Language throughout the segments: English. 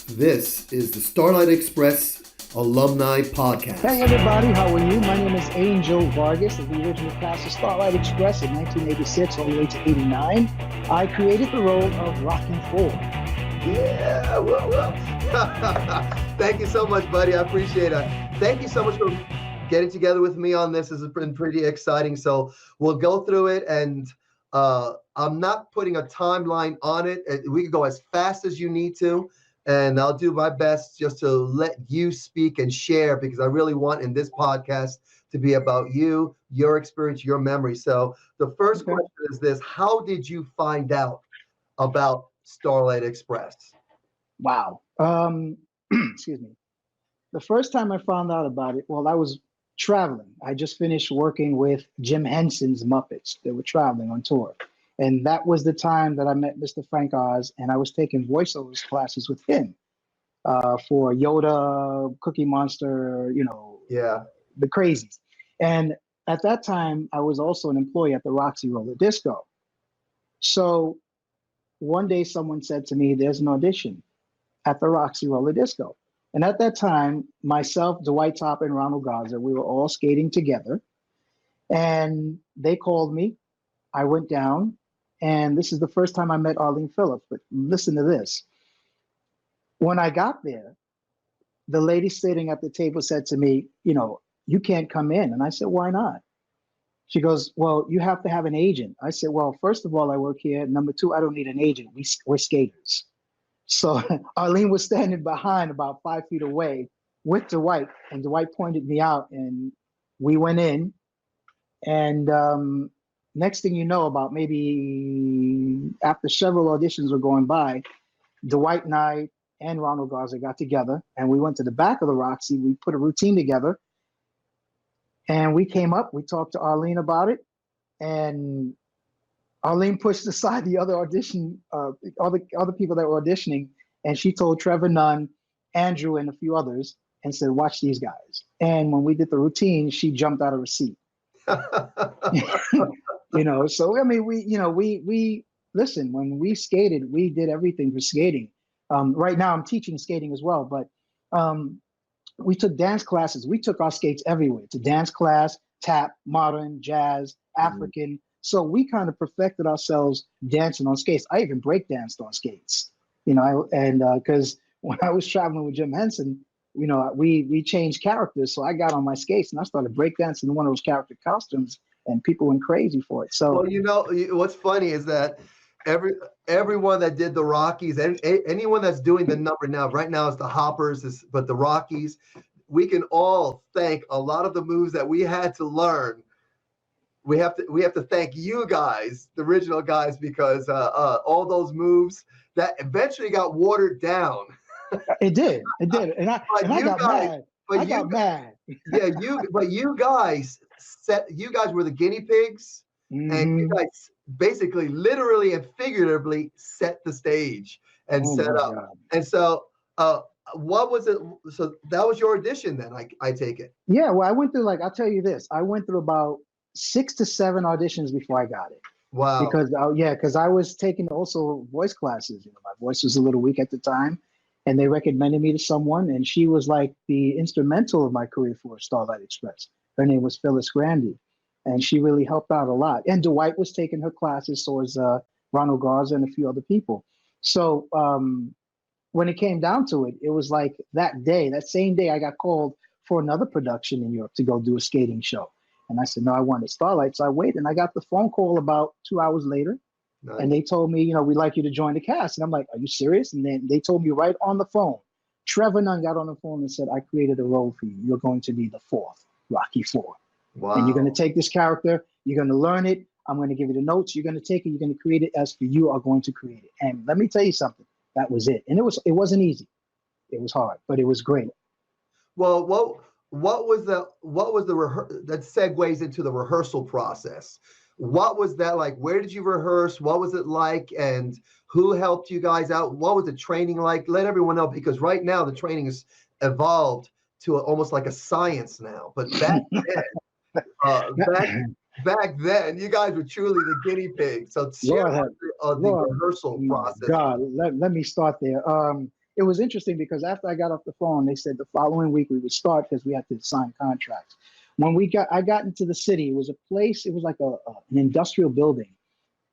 This is the Starlight Express Alumni Podcast. Hey everybody, how are you? My name is Angel Vargas of the original cast of Starlight Express in 1986 all the way to 89. I created the role of Rocky Four. Yeah, thank you so much, buddy. I appreciate it. Thank you so much for getting together with me on this. This has been pretty exciting. So we'll go through it, and I'm not putting a timeline on it. We can go as fast as you need to, and I'll do my best just to let you speak and share, because I really want in this podcast to be about you, your experience, your memory. So the first question is this: how did you find out about Starlight Express? Wow. Excuse me. The first time I found out about it, well, I was traveling. I just finished working with Jim Henson's Muppets. They were traveling on tour. And that was the time that I met Mr. Frank Oz, and I was taking voiceover classes with him for Yoda, Cookie Monster, the crazies. And at that time, I was also an employee at the Roxy Roller Disco. So one day someone said to me, there's an audition at the Roxy Roller Disco. And at that time, myself, Dwight Top, and Ronald Garza, we were all skating together. And they called me. I went down. And this is the first time I met Arlene Phillips. But listen to this. When I got there, the lady sitting at the table said to me, you can't come in. And I said, why not? She goes, well, you have to have an agent. I said, well, first of all, I work here. Number two, I don't need an agent. We're skaters. So Arlene was standing behind about 5 feet away with Dwight. And Dwight pointed me out, and we went in. And next thing you know, about maybe after several auditions were going by, Dwight and I and Ronald Garza got together, and we went to the back of the Roxy. We put a routine together, and we came up. We talked to Arlene about it, and Arlene pushed aside the other audition, other people that were auditioning, and she told Trevor Nunn, Andrew, and a few others, and said, "Watch these guys." And when we did the routine, she jumped out of her seat. So I mean, we listen. When we skated, we did everything for skating. Right now, I'm teaching skating as well, but we took dance classes. We took our skates everywhere, to dance class, tap, modern, jazz, African. So we kind of perfected ourselves dancing on skates. I even break danced on skates, because when I was traveling with Jim Henson, we changed characters. So I got on my skates and I started breakdancing in one of those character costumes, and people went crazy for it. So, well, what's funny is that everyone that did the Rockies, and anyone that's doing the number now, right now it's the Hoppers, but the Rockies, we can all thank a lot of the moves that we had to learn. We have to thank you guys, the original guys, because all those moves that eventually got watered down. It did, and I got mad. I got mad. Yeah, you guys were the guinea pigs, and you guys basically, literally and figuratively, set the stage and set up. God. And so, what was it? So that was your audition, then? I take it. Yeah, well, I went through, I'll tell you this. I went through about 6 to 7 auditions before I got it. Wow. Because I was taking also voice classes. My voice was a little weak at the time, and they recommended me to someone, and she was like the instrumental of my career for Starlight Express. Her name was Phyllis Grandy, and she really helped out a lot. And Dwight was taking her classes, so was Ronald Garza and a few other people. So when it came down to it, it was like that same day, I got called for another production in Europe to go do a skating show. And I said, no, I wanted Starlight. So I waited, and I got the phone call about 2 hours later. Nice. And they told me, we'd like you to join the cast. And I'm like, are you serious? And then they told me right on the phone. Trevor Nunn got on the phone and said, I created a role for you. You're going to be the 4th, Rocky 4. Wow. And you're going to take this character. You're going to learn it. I'm going to give you the notes. You're going to take it. You're going to create it as for you are going to create it. And let me tell you something. That was it. And it wasn't easy. It was hard, but it was great. Well, what was that segues into the rehearsal process? What was that like? Where did you rehearse? What was it like? And who helped you guys out? What was the training like? Let everyone know, because right now the training has evolved to almost like a science now. But back then, you guys were truly the guinea pigs. So share the rehearsal process. God, let me start there. it was interesting because after I got off the phone, they said the following week we would start because we had to sign contracts. When I got into the city, it was a place, it was like an industrial building.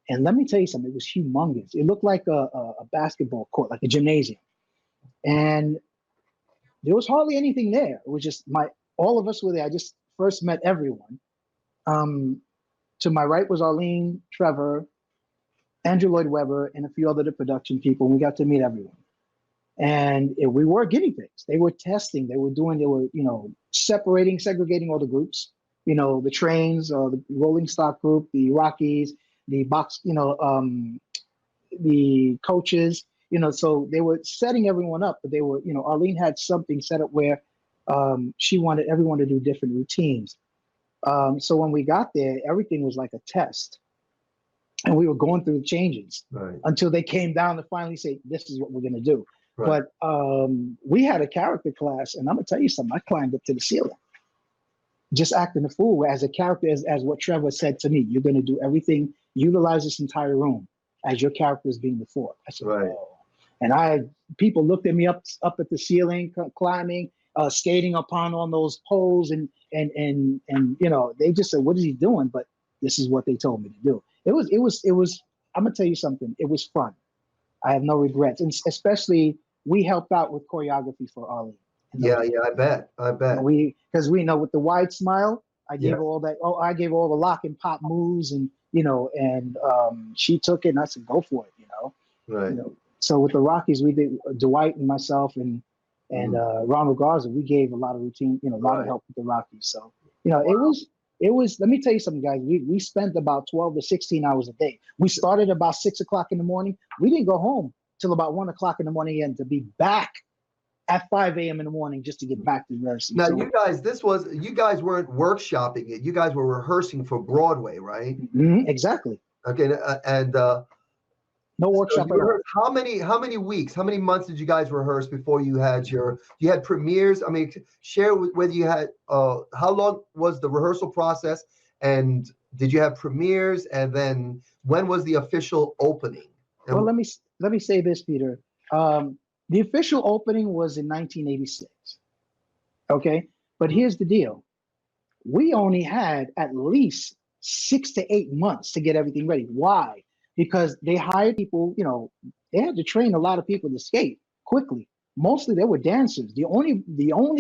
And let me tell you something, it was humongous. It looked like a basketball court, like a gymnasium. And there was hardly anything there. It was just all of us were there. I just first met everyone. To my right was Arlene, Trevor, Andrew Lloyd Webber, and a few other production people. And we got to meet everyone. And we were guinea pigs. They were testing. They were, segregating all the groups. The Trains, the Rolling Stock group, the Rockies, the box, the coaches. So they were setting everyone up. But they were, Arlene had something set up where she wanted everyone to do different routines. So when we got there, everything was like a test. And we were going through the changes until they came down to finally say, this is what we're going to do. Right. But we had a character class, and I'm going to tell you something. I climbed up to the ceiling, just acting a fool as a character, as what Trevor said to me. You're going to do everything, utilize this entire room as your character is being before. I said, oh. And people looked at me up at the ceiling, climbing, skating upon on those poles, and they just said, what is he doing? But this is what they told me to do. It was, I'm going to tell you something. It was fun. I have no regrets. And especially we helped out with choreography for Arlene. Yeah, I bet. Because we know with the wide smile, I gave her all that. Oh, I gave her all the lock and pop moves, and she took it, and I said, go for it, Right. So with the Rockies, we did Dwight and myself and Ronald Garza. We gave a lot of routine, a lot of help with the Rockies. So it was. Let me tell you something, guys. We spent about 12 to 16 hours a day. We started about 6 o'clock in the morning. We didn't go home till about 1 o'clock in the morning, and to be back at 5 a.m. in the morning just to get back to rehearsal. Now, you guys weren't workshopping it. You guys were rehearsing for Broadway, right? Mm-hmm, exactly. Okay, and no workshop at all. How many weeks, how many months did you guys rehearse before you had premieres? I mean, share whether you had how long was the rehearsal process, and did you have premieres, and then when was the official opening? Well, let me say this, Peter. The official opening was in 1986. Okay, but here's the deal: we only had at least 6 to 8 months to get everything ready. Why? Because they hired people, they had to train a lot of people to skate quickly. Mostly they were dancers. The only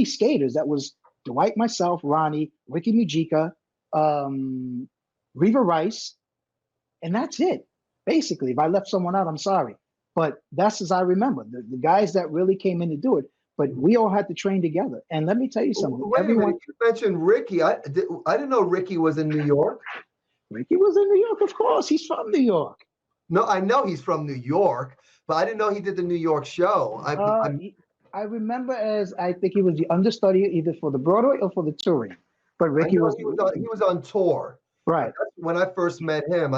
skaters that was Dwight, myself, Ronnie, Ricky Mujica, Reva Rice, and that's it. Basically, if I left someone out, I'm sorry. But that's as I remember, the guys that really came in to do it. But we all had to train together. And let me tell you something. Wait a minute, you mentioned Ricky. I didn't know Ricky was in New York. Ricky was in New York, of course. He's from New York. No, I know he's from New York, but I didn't know he did the New York show. I remember I think he was the understudy either for the Broadway or for the touring. But Ricky he was on tour. Right. That's when I first met him.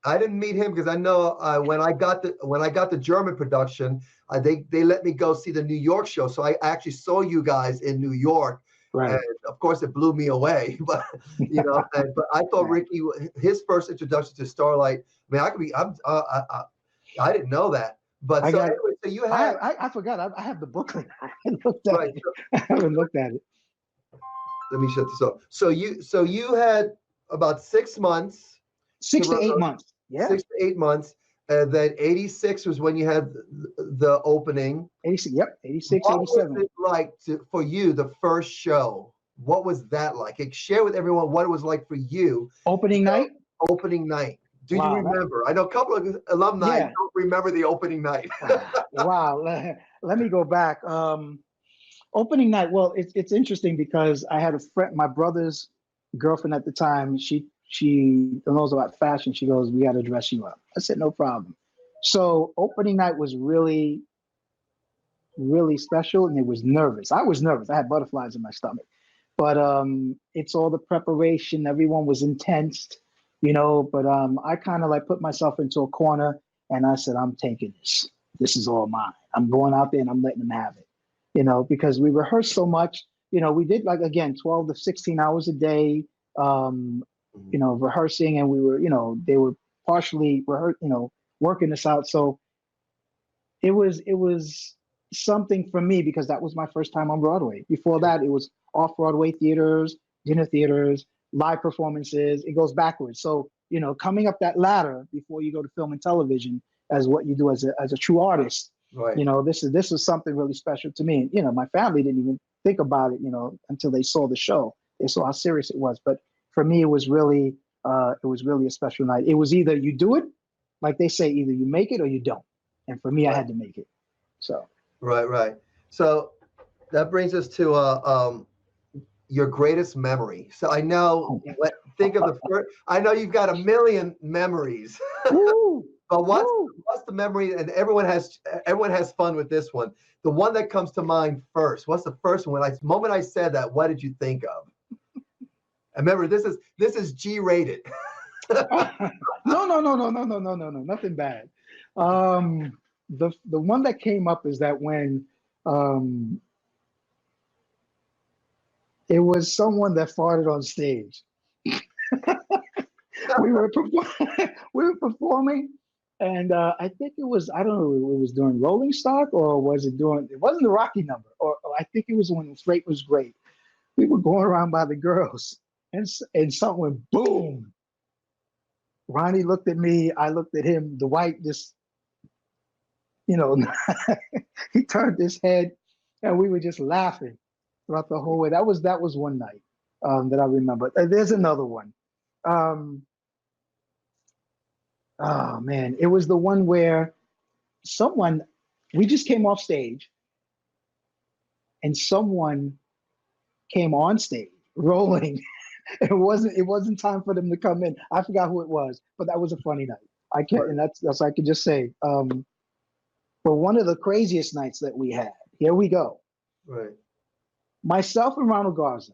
I didn't meet him because I know when I got the German production, they let me go see the New York show. So I actually saw you guys in New York. Right. And of course, it blew me away. But but I thought Ricky, his first introduction to Starlight. I mean, I didn't know that. But anyway, so you had. I forgot. I have the booklet. I haven't looked at it. I haven't looked at it. Let me shut this off. So you had about 6 months. 6 to 8 months. Yeah. 6 to 8 months. Then 86 was when you had the opening. 86, yep, 86, what 87. What was it like for you, the first show? What was that like? Share with everyone what it was like for you. Opening night? Opening night. Do you remember? I know a couple of alumni don't remember the opening night. Wow. Let me go back. Opening night, well, it's interesting because I had a friend, my brother's girlfriend at the time, she knows about fashion. She goes, we got to dress you up. I said, no problem. So opening night was really, really special, and it was nervous. I was nervous. I had butterflies in my stomach. But it's all the preparation. Everyone was intense, but I kind of like put myself into a corner, and I said, I'm taking this. This is all mine. I'm going out there and I'm letting them have it, because we rehearsed so much. We did 12 to 16 hours a day. Rehearsing, and we were, they were partially working us out. So it was something for me because that was my first time on Broadway. Before that, it was off-Broadway theaters, dinner theaters, live performances. It goes backwards. So, you know, coming up that ladder before you go to film and television as what you do as a true artist, Right. you know, this is something really special to me. And, you know, my family didn't even think about it, you know, until they saw the show. They saw how serious it was. But for me, it was really a special night. It was either you do it, like they say, either you make it or you don't. And for me, I had to make it. So. Right. So that brings us to your greatest memory. So I know, think of the first. I know you've got a million memories, but what's the memory? And everyone has fun with this one. The one that comes to mind first. What's the first one? The moment I said that, what did you think of? And remember, this is G-rated. No, nothing bad. The one that came up is that when it was someone that farted on stage. we were performing, and I think it was, I don't know, it was during Rolling Stock, or was it during, it wasn't the Rocky number, or I think it was when Freight Was Great. We were going around by the girls, and something went boom. Ronnie looked at me, I looked at him, the white just, you know, he turned his head, and we were just laughing throughout the whole way. That was one night that I remember. There's another one. Oh man, it was the one where we just came off stage, and someone came on stage rolling. It wasn't time for them to come in. I forgot who it was, but that was a funny night. I can't, and that's I can just say. But one of the craziest nights that we had. Here we go. Right. Myself and Ronald Garza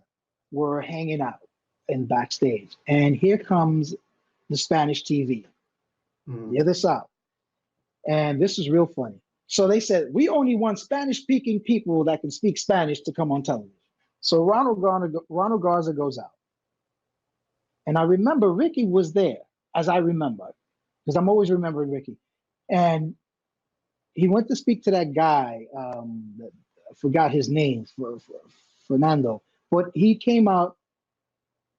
were hanging out in backstage, and here comes the Spanish TV. Hear this out. And this is real funny. So they said, we only want Spanish-speaking people that can speak Spanish to come on television. So Ronald Garza goes out. And I remember Ricky was there, as I remember, because I'm always remembering Ricky. And he went to speak to that guy, I forgot his name, for Fernando, but he came out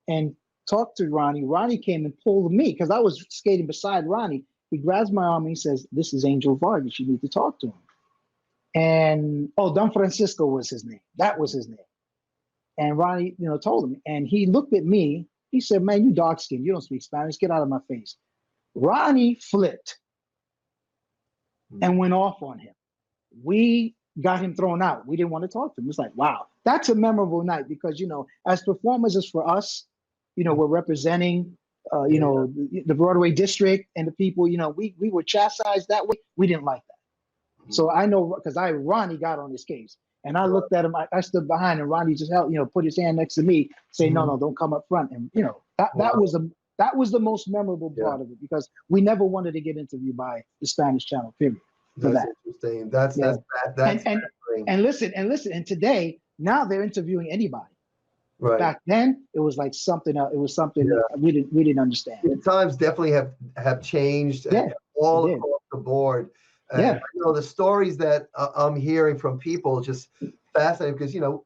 and talked to Ronnie. Ronnie came and pulled me because I was skating beside Ronnie. He grabs my arm and he says, "This is Angel Vargas. You need to talk to him." And Don Francisco was his name. That was his name. And Ronnie, you know, told him, and he looked at me. He said, "Man, you dark skinned. You don't speak Spanish. Get out of my face." Ronnie flipped and went off on him. We got him thrown out. We didn't want to talk to him. It's like, wow, that's a memorable night because, you know, as performers, as for us, you know, we're representing, you know, the Broadway district and the people, you know, we were chastised that way. We didn't like that. So I know, because Ronnie got on his case, and I looked at him, I stood behind, and Ronnie just held, you know, put his hand next to me, say, no, don't come up front. And, you know, that was the most memorable part of it, because we never wanted to get interviewed by the Spanish channel, period. That's interesting. That's and listen, and today, now they're interviewing anybody. Right. Back then, it was like something else. It was something that we didn't understand. The times definitely have changed all across the board. And you know, the stories that I'm hearing from people just fascinating, because, you know,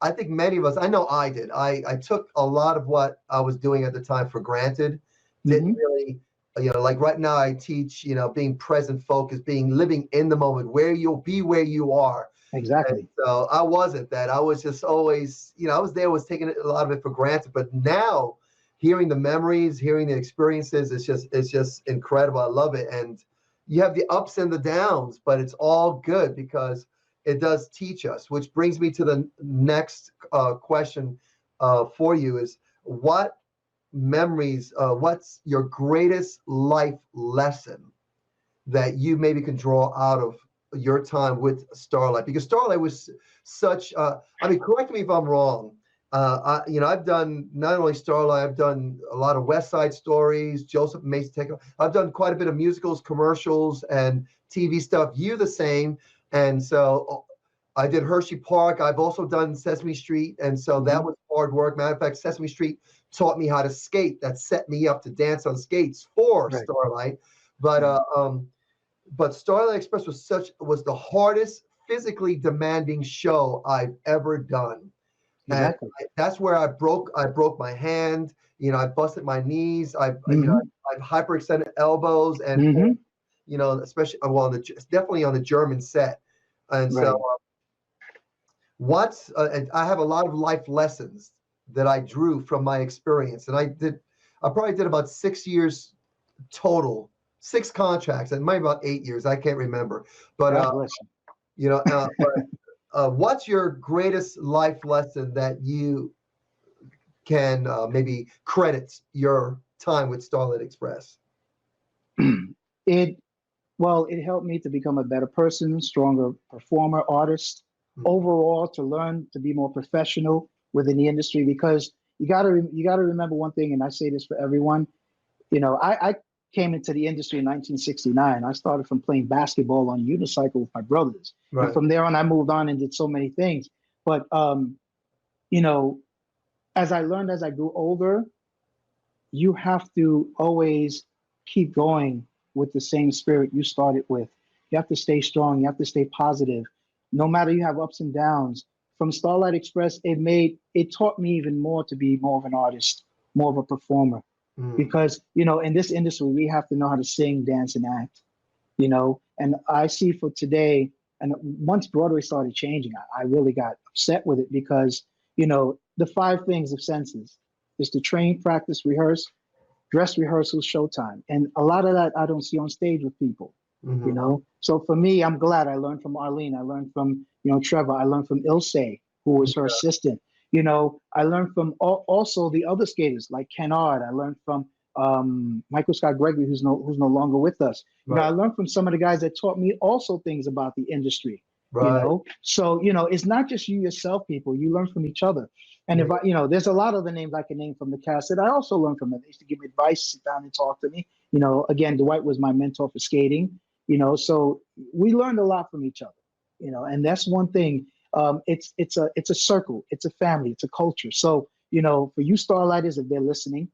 I think many of us, I know I did. I took a lot of what I was doing at the time for granted. Didn't really, you know, like right now I teach, you know, being present focused, living in the moment, where you'll be where you are. Exactly. And so I wasn't that. I was just always, you know, I was taking a lot of it for granted. But now, hearing the memories, hearing the experiences, it's just incredible. I love it. And you have the ups and the downs, but it's all good because it does teach us. Which brings me to the next question for you is, what memories, what's your greatest life lesson that you maybe can draw out of your time with Starlight? Because Starlight was such, I mean, correct me if I'm wrong. You know, I've done not only Starlight, I've done a lot of West Side Stories, Joseph and Mason Take. I've done quite a bit of musicals, commercials, and TV stuff. You the same. And so I did Hershey Park. I've also done Sesame Street. And so that was hard work. Matter of fact, Sesame Street taught me how to skate. That set me up to dance on skates for Starlight. But but Starlight Express was the hardest physically demanding show I've ever done. And Exactly. that's where I broke my hand. You know, I busted my knees. I've hyperextended elbows, and Mm-hmm. you know, especially definitely on the German set. And Right. so, and I have a lot of life lessons that I drew from my experience, and I probably did about 6 years total, 6 contracts, and maybe about 8 years. I can't remember, but God bless you. you know, what's your greatest life lesson that you can maybe credit your time with Starlight Express? It it helped me to become a better person, stronger performer, artist, Mhm. overall to learn to be more professional within the industry. Because you gotta remember one thing, and I say this for everyone. You know, I came into the industry in 1969. I started from playing basketball on a unicycle with my brothers, and Right. from there on, I moved on and did so many things. But you know, as I learned as I grew older, you have to always keep going with the same spirit you started with. You have to stay strong. You have to stay positive. No matter you have ups and downs. From Starlight Express, it taught me even more to be more of an artist, more of a performer. Mm. Because, you know, in this industry, we have to know how to sing, dance, and act, you know. And I see for today, and once Broadway started changing, I really got upset with it because, you know, the 5 things of senses is to train, practice, rehearse, dress rehearsals, showtime. And a lot of that I don't see on stage with people, you Mhm. know? So for me, I'm glad I learned from Arlene. I learned from, you know, Trevor. I learned from Ilse, who was her assistant. You know, I learned from also the other skaters like Kennard. I learned from Michael Scott Gregory, who's no longer with us. You know, I Right. learned from some of the guys that taught me also things about the industry. You Right. know, so you know, it's not just you yourself, people. You learn from each other. And if I, you know, there's a lot of the names I can name from the cast that I also learned from them. They used to give me advice, sit down and talk to me. You know, again, Dwight was my mentor for skating. You know, so we learned a lot from each other. You know, and that's one thing. It's a circle, it's a family, it's a culture. So you know, for you Starlighters, if they're listening,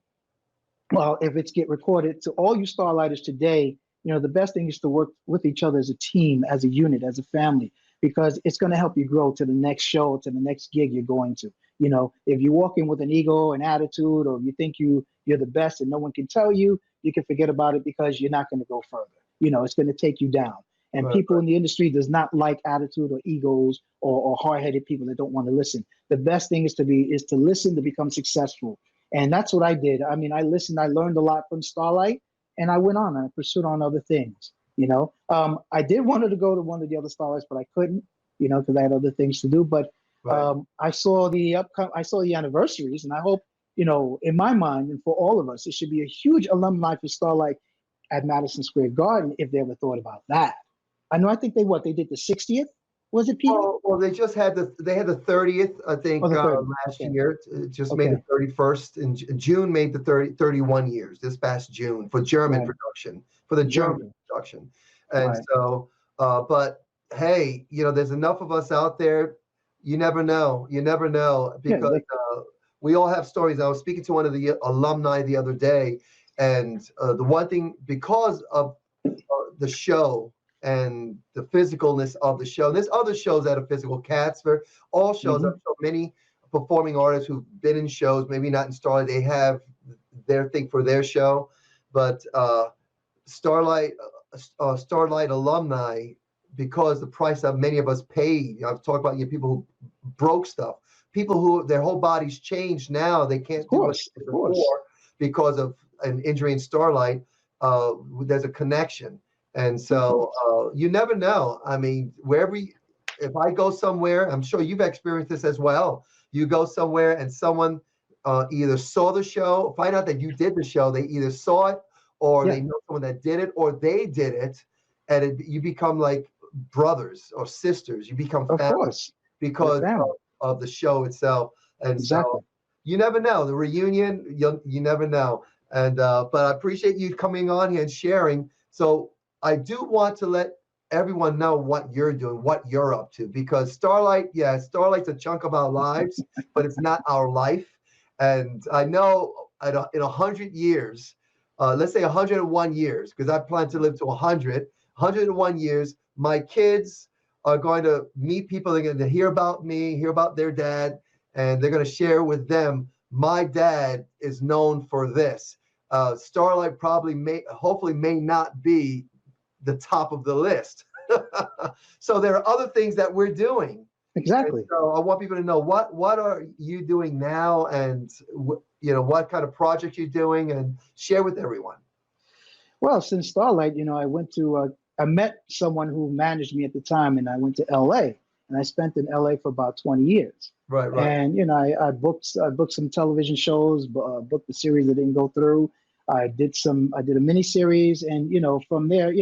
well, if it's get recorded to all you Starlighters today, you know, the best thing is to work with each other as a team, as a unit, as a family, because it's going to help you grow to the next show, to the next gig you're going to. You know, if you walk in with an ego, an attitude, or you think you're the best and no one can tell you, you can forget about it because you're not going to go further. You know, it's going to take you down. And Right. people in the industry does not like attitude or egos or hard-headed people that don't want to listen. The best thing is to listen to become successful. And that's what I did. I mean, I listened, I learned a lot from Starlight, and I went on and I pursued on other things. You know, I did wanted to go to one of the other Starlights, but I couldn't, you know, because I had other things to do. But Right. I saw the anniversaries, and I hope, you know, in my mind and for all of us, it should be a huge alumni for Starlight at Madison Square Garden if they ever thought about that. I think they did the 60th, was it, Peter? Well, they just had the 30th, I think, Or the 30th? last Okay. year. It just made Okay. the 31st, and June made the 31 years this past June for German Right. production, for the German German. production. And Right. so, but hey, you know, there's enough of us out there. You never know. You never know Yeah. because we all have stories. I was speaking to one of the alumni the other day, and the one thing, because of the show and the physicalness of the show. There's other shows that are physical. Cats, for all shows. Mhm. I'm sure many performing artists who've been in shows, maybe not in Starlight, they have their thing for their show, but Starlight, Starlight alumni, because the price that many of us paid. I've talked about people who broke stuff, people who their whole bodies changed now. They can't do what they did before because of an injury in Starlight. There's a connection. And so you never know. I mean, if I go somewhere, I'm sure you've experienced this as well. You go somewhere and someone either saw the show, find out that you did the show. They either saw it or they know someone that did it or they did it. And you become like brothers or sisters. You become family because of the show itself. And so you never know. The reunion, you never know. And but I appreciate you coming on here and sharing. So I do want to let everyone know what you're doing, what you're up to, because Starlight's a chunk of our lives, but it's not our life. And I know in 100 years, let's say 101 years, because I plan to live to 100. 101 years. My kids are going to meet people. They're going to hear about me, hear about their dad, and they're going to share with them. My dad is known for this. Starlight hopefully may not be the top of the list. So there are other things that we're doing. Exactly. And so I want people to know what are you doing now, and what kind of project you're doing, and share with everyone. Well, since Starlight, I met someone who managed me at the time, and I went to LA, and I spent in LA for about 20 years. Right. And I booked some television shows, booked a series that didn't go through. I did a mini series, and from there,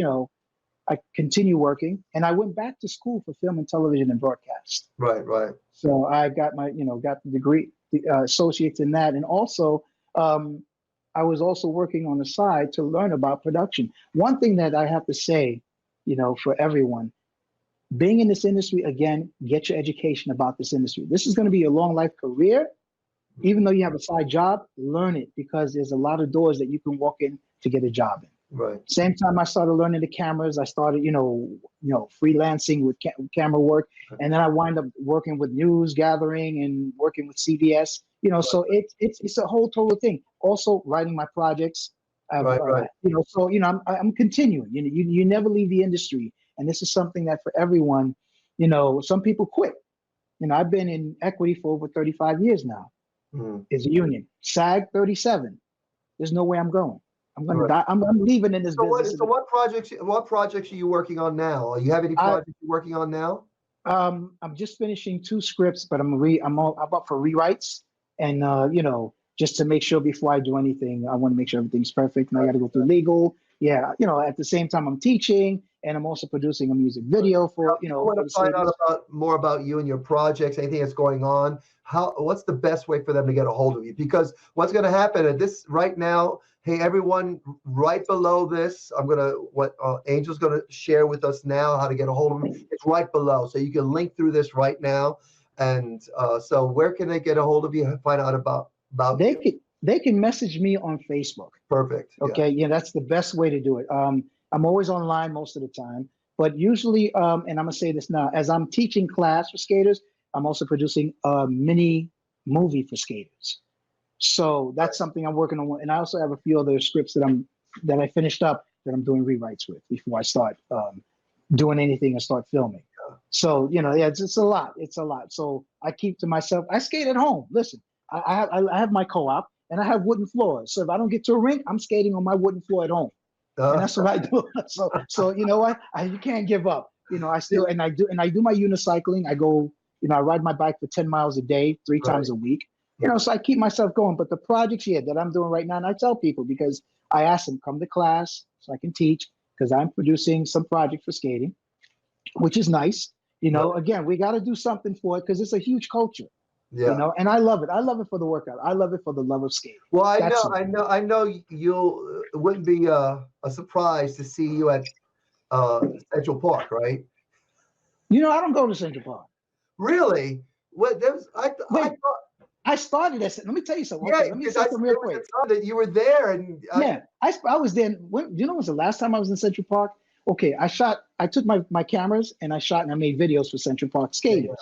I continue working, and I went back to school for film and television and broadcast. Right. So I got got the degree, associates in that, and also I was also working on the side to learn about production. One thing that I have to say, for everyone, being in this industry, again, get your education about this industry. This is going to be a long life career. Even though you have a side job, learn it, because there's a lot of doors that you can walk in to get a job in. Right. Same time I started learning the cameras, I started, freelancing with camera work, and then I wind up working with news gathering and working with CBS. So it's a whole total thing. Also writing my projects. Right. I'm continuing. You never leave the industry, and this is something that for everyone. Some people quit. I've been in equity for over 35 years now. Is a union. SAG 37. There's no way I'm going. I'm going to die. I'm leaving in this business. So what projects are you working on now? You have any projects you're working on now? I'm just finishing 2 scripts, but I'm up for rewrites, and just to make sure before I do anything, I want to make sure everything's perfect, and I got to go through legal. Yeah, at the same time I'm teaching, and I'm also producing a music video for I want to find out more about you and your projects, anything that's going on. What's the best way for them to get a hold of you? Because what's going to happen at this right now? Hey, everyone, right below this, Angel's going to share with us now how to get a hold of him. It's right below, so you can link through this right now. And so where can they get a hold of you and find out about you? They can message me on Facebook. Perfect. Okay, yeah, that's the best way to do it. I'm always online most of the time, but usually, and I'm gonna say this now, as I'm teaching class for skaters, I'm also producing a mini movie for skaters. So that's something I'm working on, and I also have a few other scripts that I finished up that I'm doing rewrites with before I start doing anything and start filming. So it's a lot. It's a lot. So I keep to myself. I skate at home. Listen, I have my co-op, and I have wooden floors. So if I don't get to a rink, I'm skating on my wooden floor at home. And that's what I do. So you know what? You can't give up. I still and I do my unicycling. I go, I ride my bike for 10 miles a day, 3 times a week. So I keep myself going. But the projects that I'm doing right now, and I tell people, because I ask them, come to class so I can teach, because I'm producing some project for skating, which is nice. Again, we got to do something for it, because it's a huge culture. Yeah. And I love it. I love it for the workout. I love it for the love of skating. Well, I know it wouldn't be a surprise to see you at Central Park, right? I don't go to Central Park. Really? What? I started at. Let me tell you something. Yeah, okay, let me say something real quick. That you were there, and I was there. When was the last time I was in Central Park? Okay, I took my cameras and I shot and I made videos for Central Park skaters.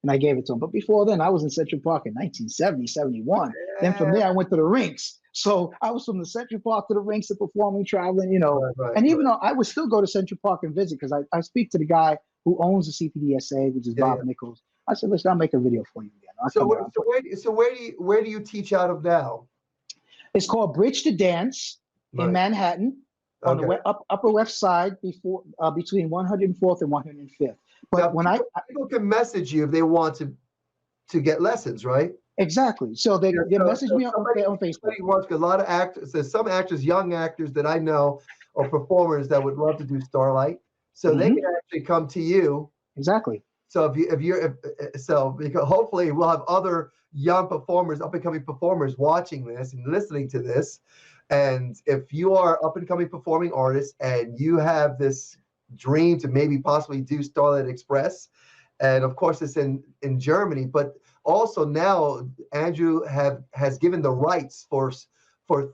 And I gave it to them. But before then, I was in Central Park in 1970, 71. Then from there, I went to the rinks. So I was from the Central Park to the rinks to performing, traveling, and even though I would still go to Central Park and visit, because I speak to the guy who owns the CPDSA, which is Bob Nichols. I said, listen, I'll make a video for you again. So where do you teach out of now? It's called Bridge to Dance in Manhattan on the Upper West Side between 104th and 105th. But now, people can message you if they want to get lessons, right? Exactly. So they message me on Facebook. A lot of actors. There's some actors, young actors that I know, or performers that would love to do Starlight. So they can actually come to you. Exactly. So because hopefully we'll have other young performers, up and coming performers watching this and listening to this. And if you are up and coming performing artist and you have this dream to maybe possibly do Starlight Express, and of course it's in Germany, but also now Andrew has given the rights for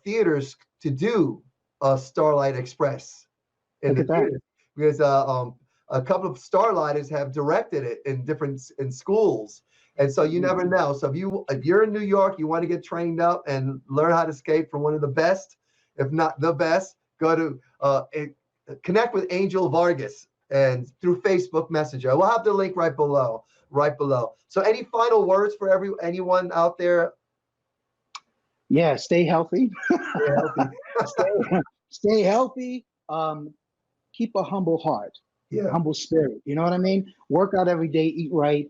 theaters to do a Starlight Express in the theater. because a couple of Starlighters have directed it in schools. And so you never know. So if you're in New York, you want to get trained up and learn how to skate from one of the best, if not the best, go to connect with Angel Vargas and through Facebook Messenger. We'll have the link right below. So any final words for anyone out there? Yeah, stay healthy. Stay healthy. Stay healthy. Keep a humble heart, humble spirit. You know what I mean? Work out every day, eat right.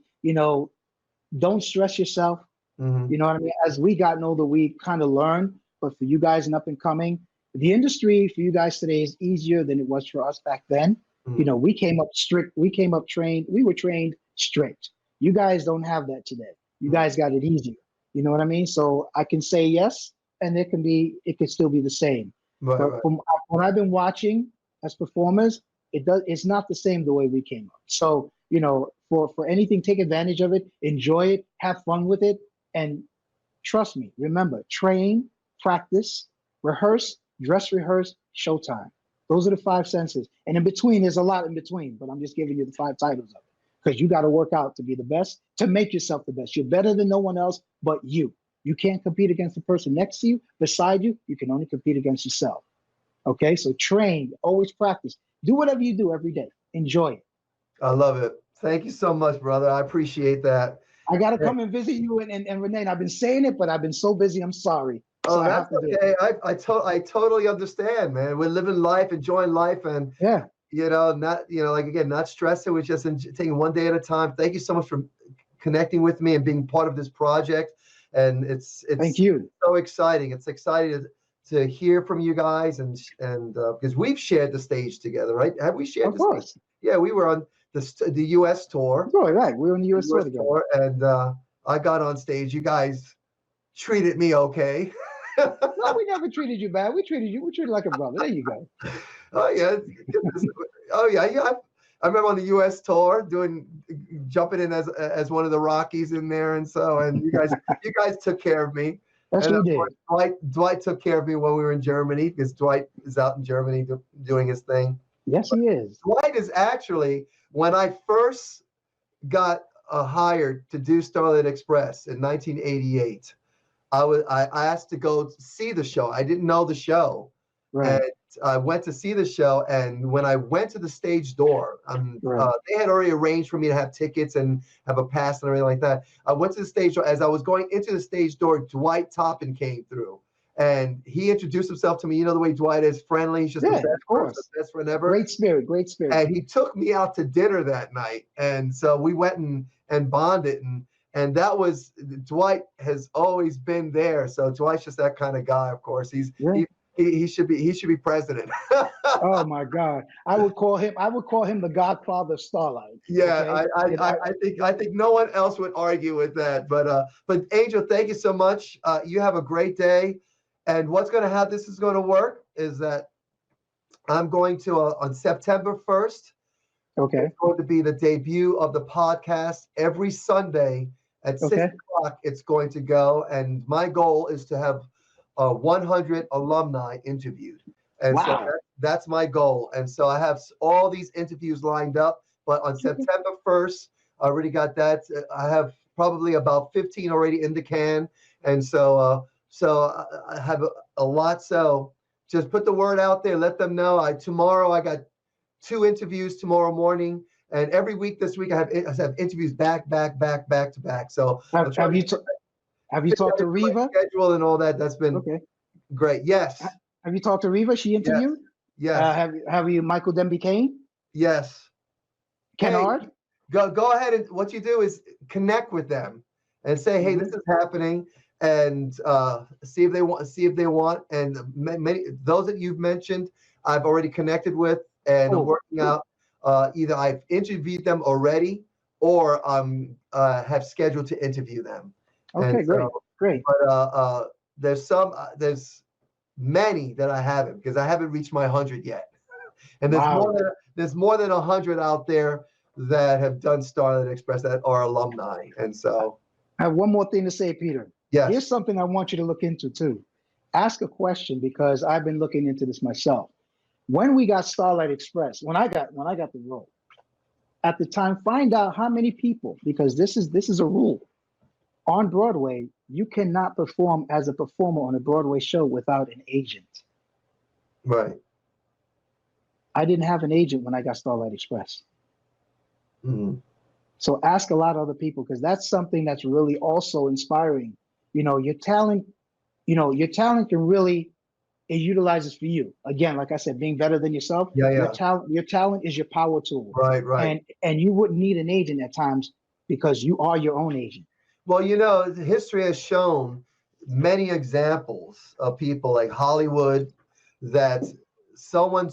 Don't stress yourself. You know what I mean? As we gotten older, we kind of learn. But for you guys and up and coming, the industry for you guys today is easier than it was for us back then. We came up strict. We came up trained. We were trained strict. You guys don't have that today. You guys got it easier. You know what I mean? So I can say yes, and it could still be the same. But from what I've been watching as performers, it's not the same the way we came up. So, for anything, take advantage of it, enjoy it, have fun with it, and trust me, remember, train, practice, rehearse, dress rehearse, showtime. Those are the 5 senses. And in between, there's a lot in between, but I'm just giving you the 5 titles of it. Because you got to work out to be the best, to make yourself the best. You're better than no one else but you. You can't compete against the person next to you, beside you. You can only compete against yourself. Okay, so train, always practice. Do whatever you do every day. Enjoy it. I love it. Thank you so much, brother. I appreciate that. I got to come and visit you and Renee. I've been saying it, but I've been so busy. I'm sorry. Oh, that's okay. I totally understand, man. We're living life, enjoying life, and not stressing. We're just taking one day at a time. Thank you so much for connecting with me and being part of this project. And it's thank you. So exciting. It's exciting to hear from you guys and because we've shared the stage together, right? Have we shared? Of course. Stage? Yeah, we were on the U.S. tour. Oh, right. We were on the U.S. tour together. And I got on stage. You guys treated me okay. No, we never treated you bad. We treated like a brother. There you go. Oh yeah. Yeah. I remember on the U.S. tour jumping in as one of the Rockies in there, and you guys took care of me. That's what we did. Dwight took care of me when we were in Germany, because Dwight is out in Germany doing his thing. Yes, he is. Dwight is actually, when I first got hired to do Starlight Express in 1988, I asked to go see the show. I didn't know the show. Right. And I went to see the show, and when I went to the stage door, they had already arranged for me to have tickets and have a pass and everything like that. I went to the stage door. As I was going into the stage door, Dwight Toppin came through, and he introduced himself to me. You know the way Dwight is, friendly. He's just the best friend ever. Great spirit. And he took me out to dinner that night, and so we went and bonded, and that was, Dwight has always been there. So Dwight's just that kind of guy. Of course, he should be president. Oh my God! I would call him the Godfather of Starlight. Yeah, okay? I think no one else would argue with that. But Angel, thank you so much. You have a great day. And this is going to work is that I'm going to on September 1st. Okay. It's going to be the debut of the podcast every Sunday at 6 o'clock. It's going to go, and my goal is to have 100 alumni interviewed. And so that's my goal. And so I have all these interviews lined up, but on September 1st, I already got that. I have probably about 15 already in the can. And so I have a lot. So just put the word out there, let them know. Tomorrow I got 2 interviews tomorrow morning. And every week this week I have interviews back to back. So have you talked to Reva? Schedule and all that. That's been great. Yes. Have you talked to Reva? She interviewed? Yes. Have you Michael Denby Kane? Yes. Kennard? Go ahead, and what you do is connect with them and say, hey, this is happening, and see if they want. And many those that you've mentioned, I've already connected with and working out. Either I've interviewed them already, or have scheduled to interview them. Okay, great. But there's many that I haven't, because I haven't reached my 100 yet. And there's more than 100 out there that have done Starlight Express that are alumni. And so I have one more thing to say, Peter. Yes. Here's something I want you to look into too. Ask a question, because I've been looking into this myself. When we got Starlight Express, when I got the role, at the time, find out how many people, because this is a rule. On Broadway, you cannot perform as a performer on a Broadway show without an agent. Right. I didn't have an agent when I got Starlight Express. Mm-hmm. So ask a lot of other people, because that's something that's really also inspiring. Your talent can really, it utilizes for you. Again, like I said, being better than yourself. Yeah. Your talent is your power tool. Right. And you wouldn't need an agent at times because you are your own agent. Well, history has shown many examples of people like Hollywood that someone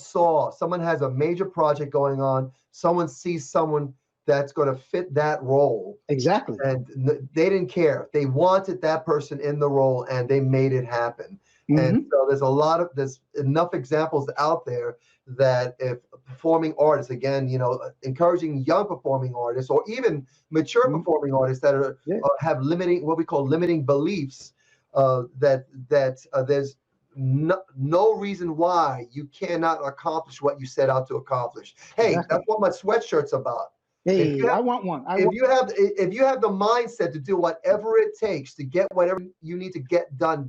has a major project going on, someone sees someone that's going to fit that role. Exactly. And they didn't care. They wanted that person in the role and they made it happen. Mm-hmm. And so there's enough examples out there that if performing artists, again, encouraging young performing artists or even mature mm-hmm. performing artists that have what we call limiting beliefs, that there's no reason why you cannot accomplish what you set out to accomplish. Hey, exactly. That's what my sweatshirt's about. Hey, I want one. If you have the mindset to do whatever it takes to get whatever you need to get done,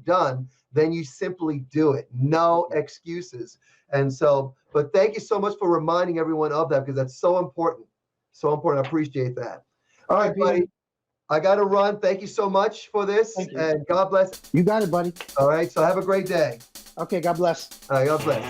then you simply do it. No excuses. And so, but thank you so much for reminding everyone of that, because that's so important. So important. I appreciate that. All right, buddy. I got to run. Thank you so much for this. And God bless. You got it, buddy. All right. So have a great day. Okay. God bless. All right. God bless.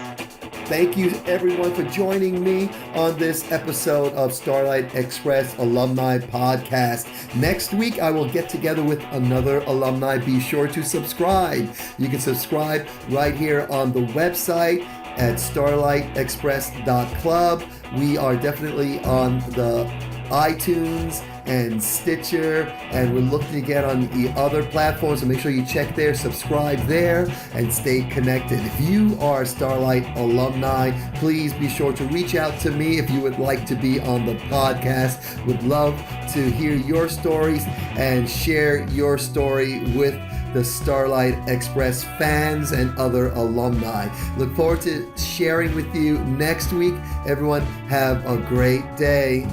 Thank you, everyone, for joining me on this episode of Starlight Express Alumni Podcast. Next week, I will get together with another alumni. Be sure to subscribe. You can subscribe right here on the website at starlightexpress.club. We are definitely on the iTunes and Stitcher, and we're looking to get on the other platforms, so make sure you check there, subscribe there, and stay connected. If you are Starlight alumni, please be sure to reach out to me if you would like to be on the podcast. Would love to hear your stories and share your story with the Starlight Express fans and other alumni. Look forward to sharing with you next week. Everyone, have a great day.